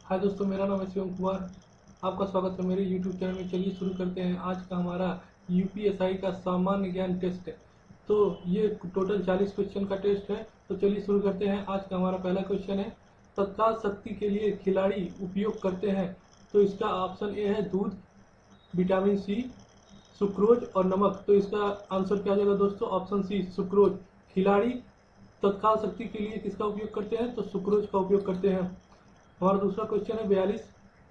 हाय दोस्तों, मेरा नाम है शिवम कुमार। आपका स्वागत है मेरे यूट्यूब चैनल में। चलिए शुरू करते हैं। आज का हमारा यूपीएसआई का सामान्य ज्ञान टेस्ट है। तो ये टोटल 40 क्वेश्चन का टेस्ट है। तो चलिए शुरू करते हैं। आज का हमारा पहला क्वेश्चन है, तत्काल शक्ति के लिए खिलाड़ी उपयोग करते हैं। तो इसका ऑप्शन ए है दूध, विटामिन सी, सुक्रोज और नमक। तो इसका आंसर क्या हो जाएगा दोस्तों? Option C sucrose. खिलाड़ी तत्काल शक्ति के लिए किसका उपयोग करते हैं? तो सुक्रोज का उपयोग करते हैं। हमारा दूसरा क्वेश्चन है 42।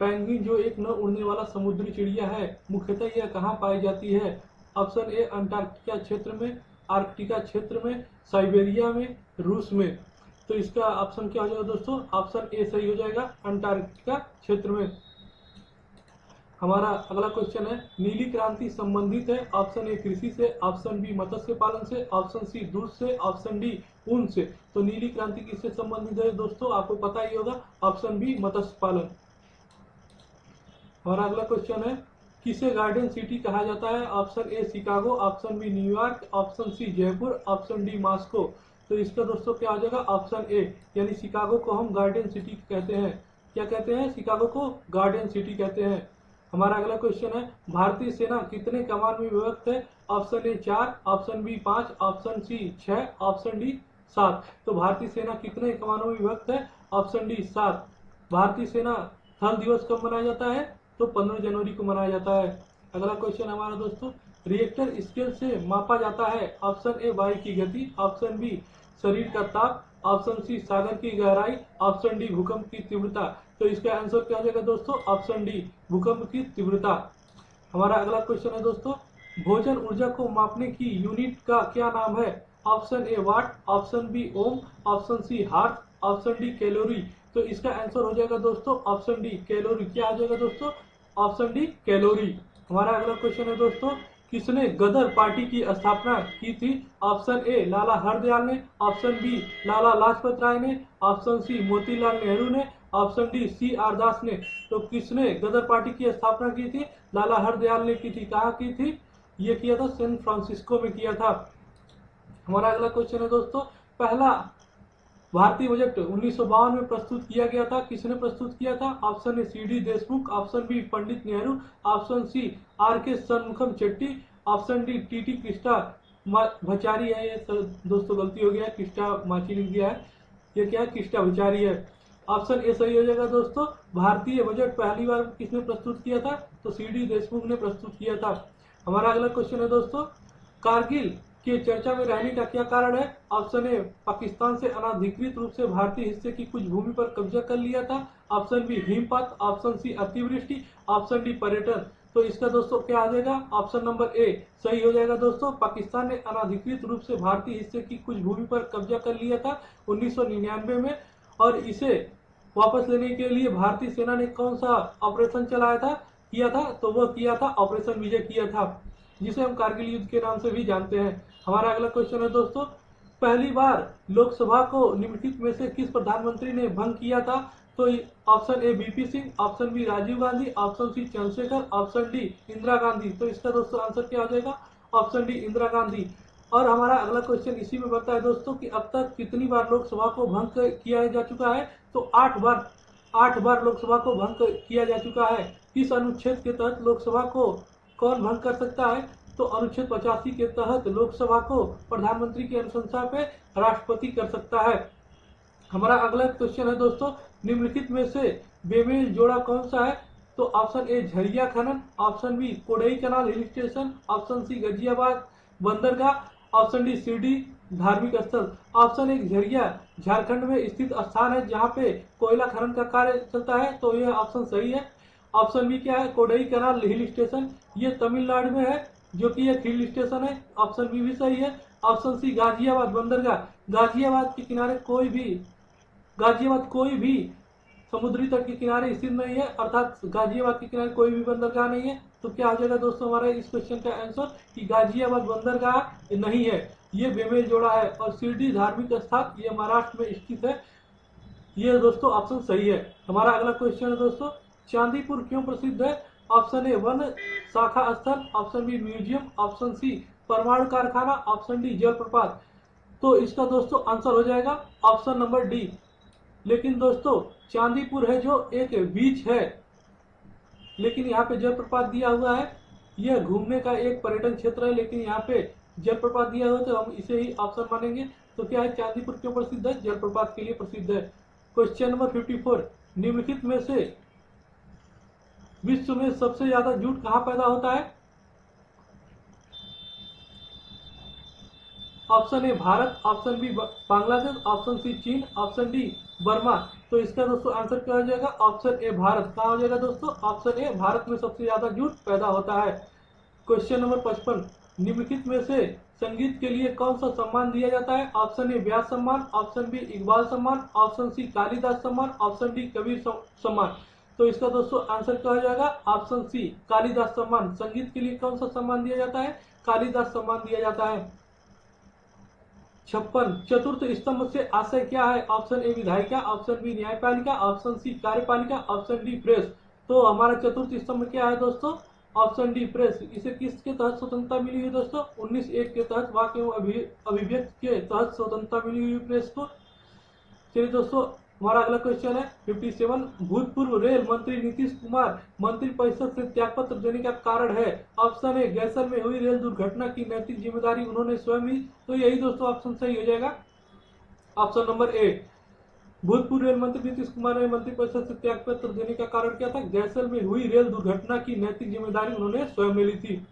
पेंगुइन जो एक न उड़ने वाला समुद्री चिड़िया है, मुख्यतः यह कहाँ पाई जाती है? ऑप्शन ए अंटार्कटिका क्षेत्र में, आर्कटिका क्षेत्र में, साइबेरिया में, रूस में। तो इसका ऑप्शन क्या हो जाएगा दोस्तों? ऑप्शन ए सही हो जाएगा, अंटार्कटिका क्षेत्र में। हमारा अगला क्वेश्चन है, नीली क्रांति संबंधित है ऑप्शन ए कृषि से, ऑप्शन बी मत्स्य पालन से, ऑप्शन सी दूध से, ऑप्शन डी ऊन से। तो नीली क्रांति किससे संबंधित है दोस्तों? आपको पता ही होगा, ऑप्शन बी मत्स्य पालन। हमारा अगला क्वेश्चन है, किसे गार्डन सिटी कहा जाता है? Option A Chicago, option B New York, option C Jaipur, option D Moscow. तो इसका दोस्तों क्या हो जाएगा? ऑप्शन ए, यानी शिकागो को हम गार्डन सिटी कहते हैं। क्या कहते हैं? शिकागो को गार्डन सिटी कहते हैं। हमारा अगला क्वेश्चन है, भारतीय सेना कितने कमान में विभक्त है? Option A 4, option B 5, option C 6, option D 7। तो भारतीय सेना कितने कमानों में विभक्त है? Option D 7। भारतीय सेना थल दिवस कब मनाया जाता है? तो 15 जनवरी को मनाया जाता है। अगला क्वेश्चन हमारा दोस्तों, रिएक्टर स्केल से मापा जाता है। ऑप्शन ए वायु की गति, ऑप्शन बी शरीर का ताप, ऑप्शन सी सागर की गहराई, ऑप्शन डी भूकंप की तीव्रता। तो इसका आंसर क्या हो जाएगा दोस्तों? ऑप्शन डी भूकंप की तीव्रता। हमारा अगला क्वेश्चन है दोस्तों, भोजन ऊर्जा को मापने की यूनिट का क्या नाम है? Option A watt, option B ohm, option C horse, option D calorie. तो इसका आंसर हो जाएगा दोस्तों ऑप्शन डी कैलोरी। क्या आ जाएगा दोस्तों? Option D calorie. हमारा अगला क्वेश्चन है दोस्तों, किसने गदर पार्टी की स्थापना की थी? ऑप्शन ए लाला हरदयाल ने, ऑप्शन बी लाला लाजपत राय ने, ऑप्शन सी मोतीलाल नेहरू ने, ऑप्शन डी सी आर दास ने। तो किसने गदर पार्टी की स्थापना की थी? लाला हरदयाल ने की थी। कहाँ की थी? ये किया था सैन फ्रांसिस्को में किया था। हमारा अगला क्वेश्चन है दोस्तों, पहला भारतीय बजट 1952 में प्रस्तुत किया गया था। किसने प्रस्तुत किया था? Option A C D Deshmukh, option B Pandit Nehru, option C R K Shanmukham Chetty, option D T T Krishnamachari है। ये दोस्तों गलती हो गया है, कृष्णा माची लिख दिया है। ये क्या है? कृष्णा भचारी है। ऑप्शन ए सही हो जाएगा दोस्तों। भारतीय बजट पहली बार किसने प्रस्तुत किया था? तो सी डी देशमुख ने प्रस्तुत किया था। हमारा अगला क्वेश्चन है दोस्तों, कारगिल के चर्चा में रहने का क्या कारण है? ऑप्शन ए पाकिस्तान से अनाधिकृत रूप से भारतीय हिस्से की कुछ भूमि पर कब्जा कर लिया था, ऑप्शन बी हिमपात, ऑप्शन सी अतिवृष्टि, ऑप्शन डी पर्यटन। तो इसका दोस्तों क्या आ जाएगा? ऑप्शन नंबर ए सही हो जाएगा दोस्तों। पाकिस्तान ने अनाधिकृत रूप से भारतीय हिस्से की कुछ भूमि पर कब्जा कर लिया था 1999 में, और इसे वापस लेने के लिए भारतीय सेना ने कौन सा ऑपरेशन चलाया था, किया था? तो वह किया था ऑपरेशन विजय किया था, जिसे हम कारगिल युद्ध के नाम से भी जानते हैं। हमारा अगला क्वेश्चन है दोस्तों, पहली बार लोकसभा को निम्नलिखित में से किस प्रधानमंत्री ने भंग किया था? तो option A BP Singh, option B Rajiv Gandhi, option C Chandrashekhar, option D Indira Gandhi. तो इसका दोस्तों आंसर क्या आ जाएगा? Option D Indira Gandhi. और हमारा अगला क्वेश्चन इसी में बनता है दोस्तों कि अब तक कितनी बार लोकसभा को भंग किया जा चुका है? तो 8 बार लोकसभा को भंग किया जा चुका है। किस अनुच्छेद के तहत लोकसभा को कौन भंग कर सकता है? तो अनुच्छेद 85 के तहत लोकसभा को प्रधानमंत्री की अनुशंसा पे राष्ट्रपति कर सकता है। हमारा अगला क्वेश्चन है दोस्तों, निम्नलिखित में से बेमेल जोड़ा कौन सा है? तो ऑप्शन ए झरिया खनन, option B Kodaikanal hill station, option C Ghaziabad बंदरगाह, ऑप्शन डी शिरडी धार्मिक स्थल। ऑप्शन ए झरिया झारखंड में स्थित स्थान है जहाँ पे कोयला खनन का कार्य चलता है। तो यह ऑप्शन सही है। ऑप्शन बी क्या है? कोडई कनाल हिल स्टेशन, ये तमिलनाडु में है, जो कि एक हिल स्टेशन है। ऑप्शन बी भी सही है। ऑप्शन सी गाजियाबाद बंदरगाह, गाजियाबाद कोई भी समुद्री तट के किनारे स्थित नहीं है, अर्थात गाजियाबाद के किनारे कोई भी बंदरगाह नहीं है। तो क्या हो जाएगा दोस्तों हमारा इस क्वेश्चन का आंसर कि गाजियाबाद बंदरगाह नहीं है, ये बेमेल जोड़ा है। और शिरडी धार्मिक स्थल ये महाराष्ट्र में स्थित है। ये दोस्तों ऑप्शन सही है। हमारा अगला क्वेश्चन है दोस्तों, चांदीपुर क्यों प्रसिद्ध है? ऑप्शन ए वन शाखा स्थल, option B museum, option C परमाणु कारखाना, ऑप्शन डी जलप्रपात। तो इसका दोस्तों आंसर हो जाएगा ऑप्शन नंबर डी। लेकिन दोस्तों चांदीपुर है जो एक बीच है, लेकिन यहाँ पे जलप्रपात दिया हुआ है। यह घूमने का एक पर्यटन क्षेत्र है, लेकिन यहाँ पे जलप्रपात दिया हुआ है तो हम इसे ही ऑप्शन मानेंगे। तो क्या है, चांदीपुर क्यों प्रसिद्ध है? जलप्रपात के लिए प्रसिद्ध है। क्वेश्चन नंबर 54, निम्नलिखित में से विश्व में सबसे ज्यादा जूट कहाँ पैदा होता है? Option A Bharat, option B Bangladesh, option C चीन, ऑप्शन डी बर्मा। तो इसका दोस्तों आंसर क्या हो जाएगा? Option A Bharat. कहाँ हो जाएगा दोस्तों? ऑप्शन ए भारत में सबसे ज्यादा जूट पैदा होता है। क्वेश्चन नंबर 55, निम्नलिखित में से संगीत के लिए कौन सा सम्मान दिया जाता है? ऑप्शन ए व्यास सम्मान, ऑप्शन बी इकबाल सम्मान, ऑप्शन सी कालिदास सम्मान, ऑप्शन डी कबीर सम्मान। तो इसका दोस्तों आंसर क्या हो जाएगा? ऑप्शन सी कालिदास सम्मान। संगीत के लिए कौन सा सम्मान दिया जाता है? कालिदास सम्मान दिया जाता है। 56, चतुर्थ स्तंभ से आशय क्या है? ऑप्शन ए विधायिका, ऑप्शन बी न्यायपालिका, ऑप्शन सी कार्यपालिका, ऑप्शन डी प्रेस। तो हमारा चतुर्थ स्तंभ क्या है दोस्तों? Option D press. इसे किसके तहत स्वतंत्रता मिली हुई दोस्तों? 1901 के तहत, वाक्य अभिव्यक्ति के तहत स्वतंत्रता मिली हुई प्रेस को। चलिए दोस्तों, हमारा अगला क्वेश्चन है 57, भूतपूर्व रेल मंत्री नीतीश कुमार मंत्रिपरिषद से त्यागपत्र देने का कारण है? ऑप्शन ए गैसल में हुई रेल दुर्घटना की नैतिक जिम्मेदारी उन्होंने स्वयं ली। तो यही दोस्तों ऑप्शन सही हो जाएगा, ऑप्शन नंबर ए। भूतपूर्व रेल मंत्री नीतीश कुमार ने मंत्रिपरिषद से त्यागपत्र देने का कारण क्या था? गैसल में हुई रेल दुर्घटना की नैतिक जिम्मेदारी उन्होंने स्वयं ली थी।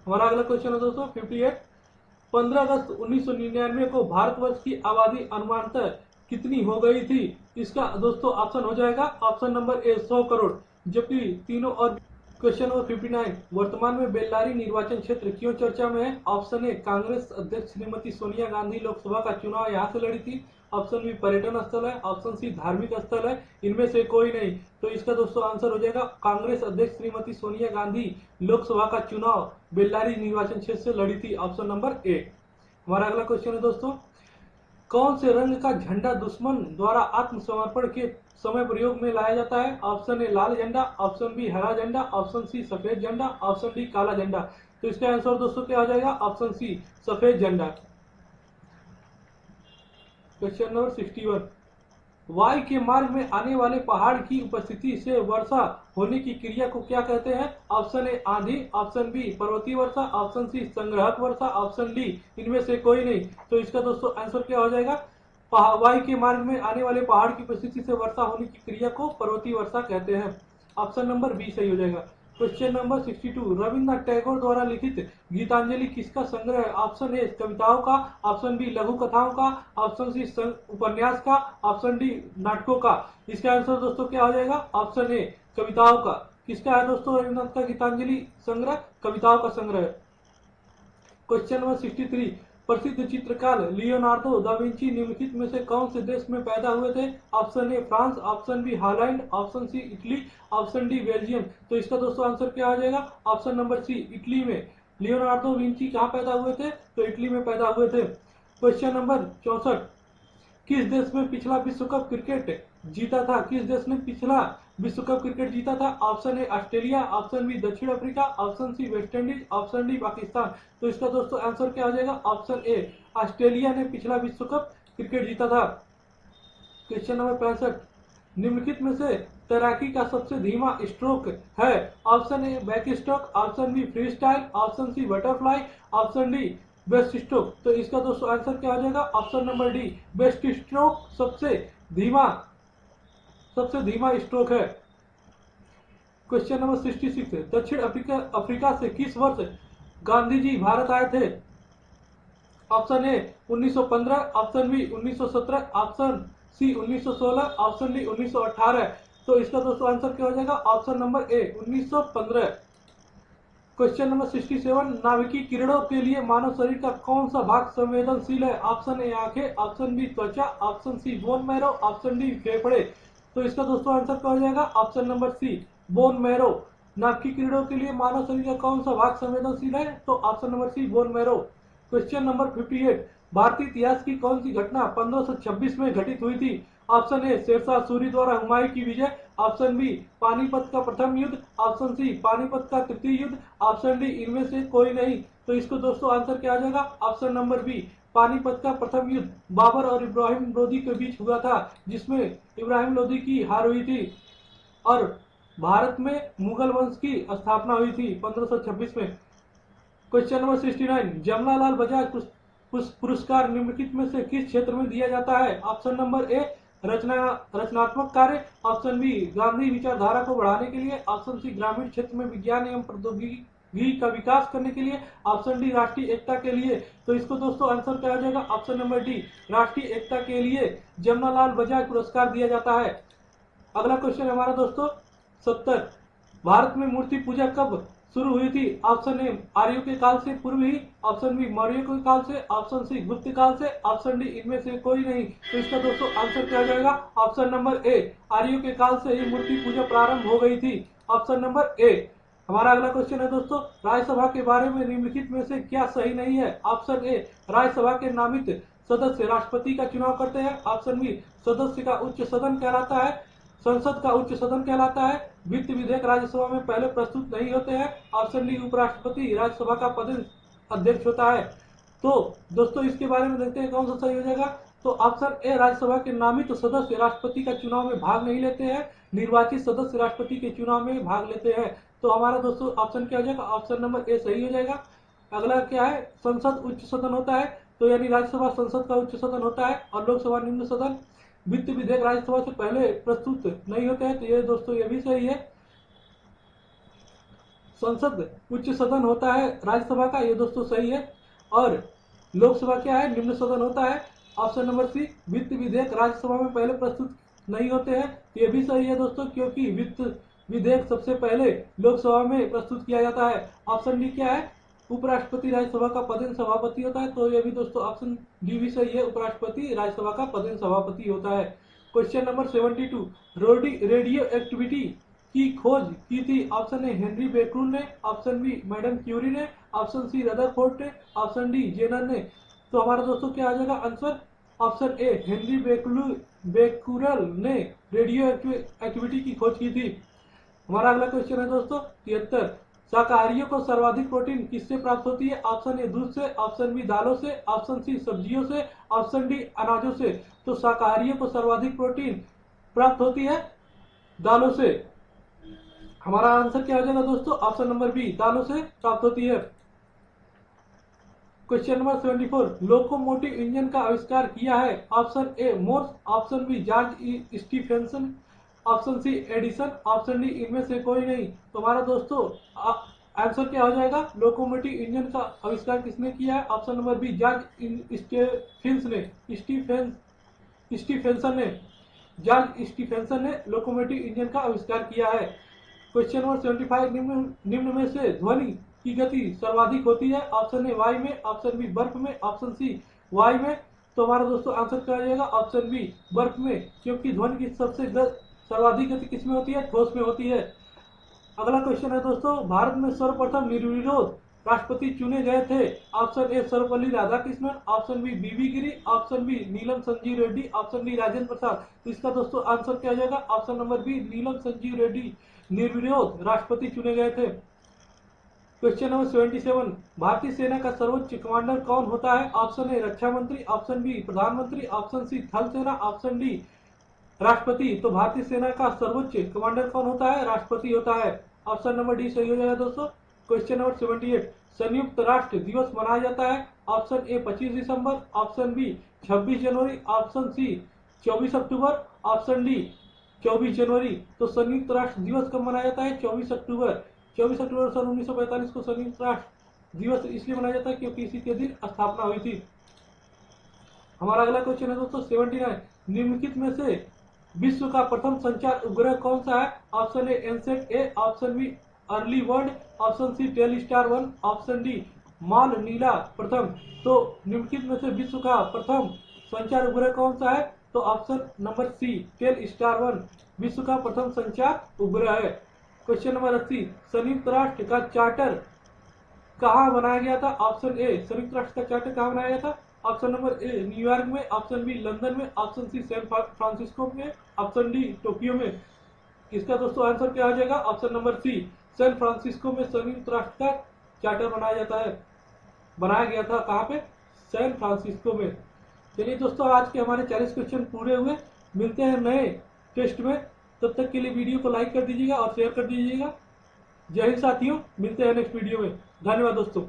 हमारा अगला क्वेश्चन है दोस्तों 58, 15 अगस्त 1999 को भारतवर्ष की आबादी अनुमानतः कितनी हो गई थी? इसका दोस्तों ऑप्शन हो जाएगा, ऑप्शन नंबर ए 100 करोड़। जबकि तीनों और क्वेश्चन नंबर 59, वर्तमान में बेल्लारी निर्वाचन क्षेत्र क्यों चर्चा में है? ऑप्शन ए कांग्रेस अध्यक्ष श्रीमती सोनिया गांधी लोकसभा का चुनाव यहाँ से लड़ी थी, ऑप्शन बी पर्यटन स्थल है, ऑप्शन सी धार्मिक स्थल है, इनमें से कोई नहीं। तो इसका दोस्तों आंसर हो जाएगा, कांग्रेस अध्यक्ष श्रीमती सोनिया गांधी लोकसभा का चुनाव बेल्लारी निर्वाचन क्षेत्र से लड़ी थी, ऑप्शन नंबर ए। हमारा अगला क्वेश्चन है दोस्तों, कौन से रंग का झंडा दुश्मन द्वारा आत्मसमर्पण के समय प्रयोग में लाया जाता है? ऑप्शन ए लाल झंडा, ऑप्शन बी हरा झंडा, ऑप्शन सी सफेद झंडा, ऑप्शन डी काला झंडा। तो इसका आंसर दोस्तों क्या हो जाएगा? ऑप्शन सी सफेद झंडा। क्वेश्चन नंबर 61, वायु के मार्ग में आने वाले पहाड़ की उपस्थिति से वर्षा होने की क्रिया को क्या कहते हैं? ऑप्शन ए आंधी, ऑप्शन बी पर्वतीय वर्षा, ऑप्शन सी संग्रहक वर्षा, ऑप्शन डी इनमें से कोई नहीं। तो इसका दोस्तों आंसर क्या हो जाएगा? वायु के मार्ग में आने वाले पहाड़ की उपस्थिति से वर्षा होने की क्रिया को पर्वतीय वर्षा कहते हैं, ऑप्शन नंबर बी सही हो जाएगा। क्वेश्चन नंबर 62, रविन्द्रनाथ टैगोर द्वारा लिखित गीतांजलि किसका संग्रह है? ऑप्शन ए कविताओं का, ऑप्शन बी लघु कथाओं का, ऑप्शन सी उपन्यास का, ऑप्शन डी नाटकों का। इसका आंसर दोस्तों क्या हो जाएगा? ऑप्शन ए कविताओं का। किसका है दोस्तों रविन्द्रनाथ का गीतांजलि संग्रह? कविताओं का संग्रह। क्वेश्चन नंबर 63, प्रसिद्ध चित्रकार लियोनार्डो दा विंची निम्नलिखित में से कौन से देश में पैदा हुए थे? Option A France, option B Holland, option C Italy, option D Belgium. तो इसका दोस्तों आंसर क्या हो जाएगा? ऑप्शन नंबर सी इटली में। लियोनार्डो विंची कहाँ पैदा हुए थे? तो इटली में पैदा हुए थे। क्वेश्चन नंबर 64, किस देश में पिछला विश्व कप क्रिकेट जीता था? किस देश ने पिछला विश्व कप क्रिकेट जीता था? Option A Australia, option B दक्षिण Africa, option C West Indies, option D Pakistan. तो इसका दोस्तों आंसर क्या हो जाएगा? ऑप्शन ए ऑस्ट्रेलिया ने पिछला विश्व कप क्रिकेट जीता था। क्वेश्चन नंबर 65, निम्नलिखित में से तैराकी का सबसे धीमा स्ट्रोक है? Option A backstroke, option B freestyle, option C butterfly, option D breaststroke. तो इसका दोस्तों आंसर क्या हो जाएगा? Option number D breaststroke सबसे धीमा स्ट्रोक है। क्वेश्चन नंबर 66, दक्षिण अफ्रीका से किस वर्ष गांधी जी भारत आए थे? Option A 1915, option B 1917, option C 1916, option D 1918। तो इसका दोस्तों आंसर क्या हो जाएगा? Option number A 1915। Question number 67, नाभिकीय किरणों के लिए मानव शरीर का कौन सा भाग संवेदनशील है? ऑप्शन ए आंखें, ऑप्शन बी त्वचा, option C bone marrow, option D फेफड़े। तो इसका दोस्तों आंसर क्या हो जाएगा? Option number C bone marrow. नाभिकीय किरणों के लिए मानव शरीर का कौन सा भाग संवेदनशील है? तो option number C bone marrow. Question number 58, भारतीय इतिहास की कौन सी घटना 1526 में घटित हुई थी? ऑप्शन ए शेरशाह सूरी द्वारा हुमायूं की विजय, ऑप्शन बी पानीपत का प्रथम युद्ध, ऑप्शन सी पानीपत का तृतीय युद्ध, ऑप्शन डी इनमें से कोई नहीं। तो इसको दोस्तों आंसर क्या आ जाएगा? ऑप्शन नंबर बी पानीपत का प्रथम युद्ध बाबर और इब्राहिम लोदी के बीच हुआ था, जिसमें इब्राहिम लोदी की हार हुई थी और भारत में मुगल वंश की स्थापना हुई थी 1526 में। क्वेश्चन नंबर 69, जमनालाल बजाज पुरस्कार निम्नलिखित में से किस क्षेत्र में दिया जाता है? ऑप्शन नंबर ए रचनात्मक कार्य, ऑप्शन बी गांधी विचारधारा को बढ़ाने के लिए, ऑप्शन सी ग्रामीण क्षेत्र में विज्ञान एवं प्रौद्योगिकी का विकास करने के लिए, ऑप्शन डी राष्ट्रीय एकता के लिए। तो इसको दोस्तों आंसर क्या हो जाएगा? ऑप्शन नंबर डी, राष्ट्रीय एकता के लिए जमनालाल बजाज पुरस्कार दिया जाता है। अगला क्वेश्चन हमारा दोस्तों 70, भारत में मूर्ति पूजा कब शुरू हुई थी? ऑप्शन ए आर्यों के काल से पूर्व ही, ऑप्शन बी मौर्यों के काल से, ऑप्शन सी गुप्त काल से, ऑप्शन डी इनमें से कोई नहीं। तो इसका दोस्तों आंसर क्या हो जाएगा? ऑप्शन नंबर ए, आर्यों के काल से ही मूर्ति पूजा प्रारंभ हो गई थी। ऑप्शन नंबर ए। हमारा अगला क्वेश्चन है दोस्तों, राज्यसभा के बारे में निम्नलिखित में से क्या सही नहीं है? ऑप्शन ए, राज्यसभा के नामित सदस्य राष्ट्रपति का चुनाव करते हैं, ऑप्शन बी सदस्य का उच्च सदन कहलाता है, संसद का उच्च सदन कहलाता है, वित्त विधेयक राज्यसभा में पहले प्रस्तुत नहीं होते हैं, ऑप्शन डी उपराष्ट्रपति राज्यसभा का पद अध्यक्ष होता है। तो दोस्तों इसके बारे में देखते हैं कौन सा सही हो जाएगा। तो ऑप्शन ए, राज्यसभा के नामित सदस्य राष्ट्रपति का चुनाव में भाग नहीं लेते हैं, निर्वाचित सदस्य राष्ट्रपति के चुनाव में भाग लेते हैं। तो हमारा दोस्तों ऑप्शन क्या हो जाएगा? ऑप्शन नंबर ए सही हो जाएगा। अगला क्या है? संसद उच्च सदन होता है, तो यानी राज्यसभा संसद का उच्च सदन होता है और लोकसभा निम्न सदन। वित्त विधेयक राज्यसभा से पहले प्रस्तुत नहीं होते हैं, तो ये दोस्तों ये भी सही है। संसद उच्च सदन होता है राज्यसभा का, ये दोस्तों सही है। और लोकसभा क्या है? निम्न सदन होता है। ऑप्शन नंबर सी, वित्त विधेयक राज्यसभा में पहले प्रस्तुत नहीं होते हैं, ये भी सही है दोस्तों, क्योंकि वित्त विधेयक सबसे पहले लोकसभा में प्रस्तुत किया जाता है। ऑप्शन डी क्या है? उपराष्ट्रपति राज्यसभा का पदेन सभापति होता है, तो ये भी दोस्तों ऑप्शन डी भी सही है, उपराष्ट्रपति राज्यसभा का पदेन सभापति होता है। क्वेश्चन नंबर 72, रेडियो एक्टिविटी की खोज की थी? ऑप्शन ए हेनरी बेकरून ने, ऑप्शन बी मैडम क्यूरी ने, ऑप्शन सी रदरफोर्ड ने, ऑप्शन डी जेनर ने। तो हमारा दोस्तों क्या आ जाएगा answer? Option A Henry Becquerel ने रेडियो एक्टिविटी की खोज की थी। हमारा अगला क्वेश्चन है दोस्तों 73, शाकाहारियों को सर्वाधिक प्रोटीन किससे प्राप्त होती है? ऑप्शन ए दूध से, ऑप्शन बी दालों से, ऑप्शन सी सब्जियों से, ऑप्शन डी अनाजों से। तो शाकाहारियों को सर्वाधिक प्रोटीन प्राप्त होती है दालों से। हमारा आंसर क्या हो जाएगा दोस्तों? ऑप्शन नंबर बी, दालों से प्राप्त होती है। क्वेश्चन नंबर 74, लोकोमोटिव इंजन का आविष्कार किया है? Option A Morse, option B George Stephenson, option C Edison, option D इनमें से कोई नहीं। तो हमारा दोस्तों आंसर क्या हो जाएगा? लोकोमोटिव इंजन का आविष्कार किसने किया है? Option number B, George Stephenson ने जॉर्ज स्टीफेंसन ने लोकोमोटिव इंजन का आविष्कार किया है। क्वेश्चन नंबर 75, निम्न में से ध्वनि की गति सर्वाधिक होती है? ऑप्शन ए वायु में, ऑप्शन बी बर्फ में, ऑप्शन सी वायु में। तो हमारा दोस्तों आंसर क्या हो जाएगा? ऑप्शन बी बर्फ में, क्योंकि ध्वनि की सबसे सर्वाधिक गति किसमें होती है? ठोस में होती है। अगला क्वेश्चन है दोस्तों, भारत में सर्वप्रथम निर्विरोध राष्ट्रपति चुने गए थे? Option A Sarvepalli Radhakrishnan, option B V V Giri, option B Neelam Sanjiva Reddy, option D Rajendra Prasad. तो इसका दोस्तों आंसर क्या हो जाएगा? Option number B, Neelam Sanjiva Reddy निर्विरोध राष्ट्रपति चुने गए थे। क्वेश्चन नंबर 77, भारतीय सेना का सर्वोच्च कमांडर कौन होता है? ऑप्शन ए रक्षा मंत्री, ऑप्शन बी प्रधानमंत्री, ऑप्शन सी थल सेना, ऑप्शन डी राष्ट्रपति। तो भारतीय सेना का सर्वोच्च कमांडर कौन होता है? राष्ट्रपति होता है। ऑप्शन नंबर डी सही हो जाएगा दोस्तों। क्वेश्चन नंबर 78, संयुक्त राष्ट्र दिवस मनाया जाता है? ऑप्शन ए 25 दिसंबर, ऑप्शन बी 26 जनवरी, ऑप्शन सी 24 अक्टूबर, ऑप्शन डी 24 जनवरी। तो संयुक्त राष्ट्र दिवस कब मनाया जाता है? 24 अक्टूबर। 24 अक्टूबर सन 1945 को संयुक्त राष्ट्र दिवस इसलिए मनाया जाता है क्योंकि इसी के दिन स्थापना हुई थी। हमारा अगला क्वेश्चन है दोस्तों 79, निम्नलिखित में से विश्व का प्रथम संचार उपग्रह कौन सा है? Option A INSAT A, option B early world, option C Telstar 1, option D माल नीला प्रथम। तो निम्नलिखित में से विश्व का प्रथम संचार उपग्रह कौन सा है? तो ऑप्शन नंबर सी टेलस्टार 1 विश्व का प्रथम संचार उपग्रह है। क्वेश्चन नंबर 80, संयुक्त राष्ट्र का चार्टर कहाँ बनाया गया था? ऑप्शन ए संयुक्त राष्ट्र का चार्टर कहाँ बनाया गया था? ऑप्शन नंबर ए न्यूयॉर्क में, ऑप्शन बी लंदन में, ऑप्शन सी सैन फ्रांसिस्को में, ऑप्शन डी टोक्यो में। इसका दोस्तों आंसर क्या हो जाएगा? Option number C San Francisco में संयुक्त राष्ट्र का चार्टर बनाया गया था। कहाँ पे? सैन फ्रांसिस्को में। चलिए दोस्तों, आज के हमारे 40 क्वेश्चन पूरे हुए। मिलते हैं नए टेस्ट में, तब तक के लिए वीडियो को लाइक कर दीजिएगा और शेयर कर दीजिएगा। जय हिंद साथियों, मिलते हैं नेक्स्ट वीडियो में। धन्यवाद दोस्तों।